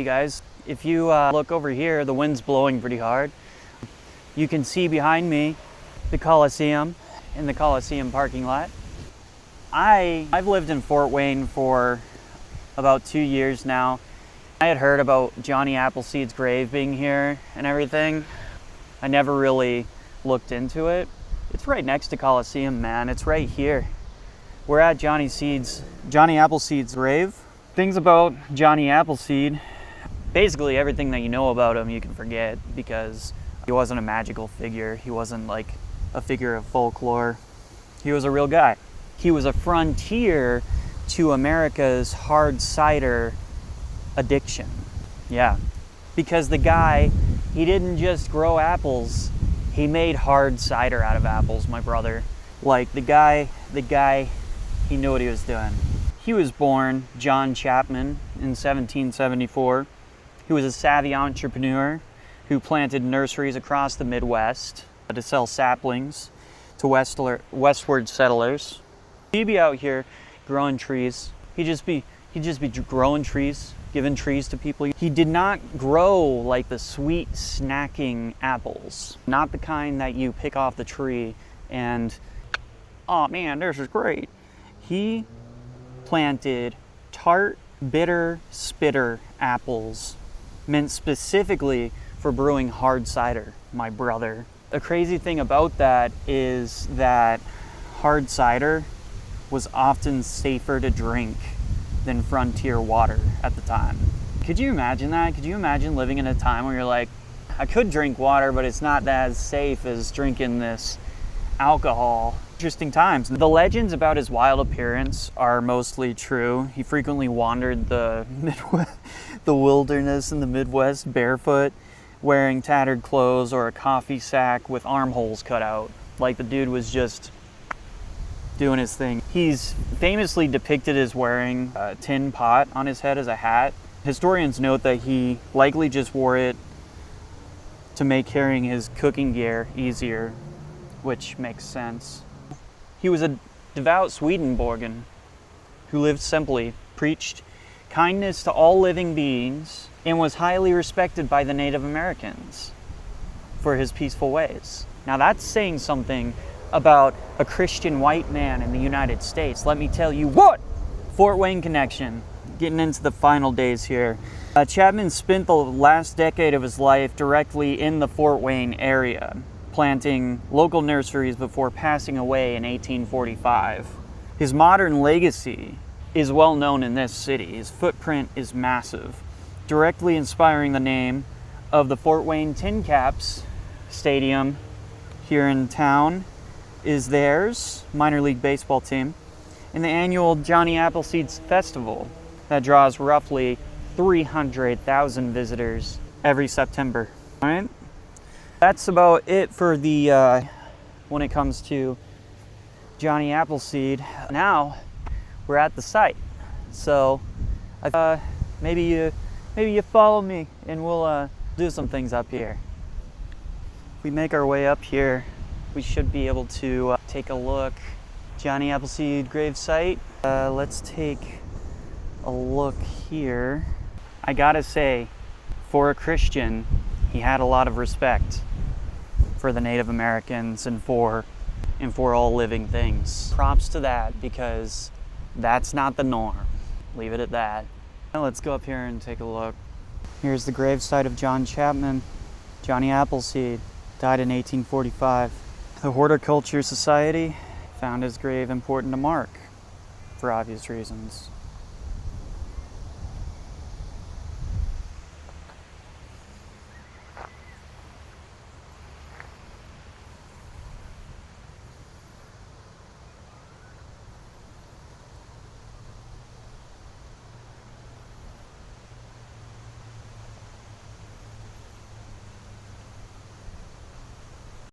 You guys, if you look over here, the wind's blowing pretty hard. You can see behind me the Coliseum in the Coliseum parking lot. I've lived in Fort Wayne for about 2 years now. I had heard about Johnny Appleseed's grave being here and everything. I never really looked into it. It's right next to Coliseum, man. It's right here. We're at Johnny Appleseed's grave. Things about Johnny Appleseed, basically everything that you know about him you can forget, because he wasn't a magical figure. He wasn't like a figure of folklore. He was a real guy. He was a frontier to America's hard cider addiction. Yeah, because the guy, he didn't just grow apples, he made hard cider out of apples, my brother. Like the guy, he knew what he was doing. He was born John Chapman in 1774. He was a savvy entrepreneur who planted nurseries across the Midwest to sell saplings to westward settlers. He'd be out here growing trees. He'd just be growing trees, giving trees to people. He did not grow like the sweet snacking apples, not the kind that you pick off the tree and, oh man, this is great. He planted tart, bitter, spitter apples meant specifically for brewing hard cider, my brother. The crazy thing about that is that hard cider was often safer to drink than frontier water at the time. Could you imagine that? Could you imagine living in a time where you're like, I could drink water, but it's not as safe as drinking this alcohol? Interesting times. The legends about his wild appearance are mostly true. He frequently wandered the wilderness in the Midwest barefoot, wearing tattered clothes or a coffee sack with armholes cut out. Like the dude was just doing his thing. He's famously depicted as wearing a tin pot on his head as a hat. Historians note that he likely just wore it to make carrying his cooking gear easier, which makes sense. He was a devout Swedenborgian who lived simply, preached kindness to all living beings, and was highly respected by the Native Americans for his peaceful ways. Now that's saying something about a Christian white man in the United States. Let me tell you what! Fort Wayne connection. Getting into the final days here. Chapman spent the last decade of his life directly in the Fort Wayne area, planting local nurseries before passing away in 1845. His modern legacy is well known in this city. His footprint is massive, directly inspiring the name of the Fort Wayne TinCaps stadium here in town is theirs, minor league baseball team, and the annual Johnny Appleseed Festival that draws roughly 300,000 visitors every September. All right, that's about it for the when it comes to Johnny Appleseed. Now we're at the site, so maybe you follow me and we'll do some things up here. If we make our way up here, we should be able to take a look. Johnny Appleseed grave site. Let's take a look here. I gotta say, for a Christian, he had a lot of respect for the Native Americans and for all living things. Props to that, because that's not the norm. Leave it at that. Now let's go up here and take a look. Here's the gravesite of John Chapman. Johnny Appleseed died in 1845. The Horticulture Society found his grave important to mark, for obvious reasons.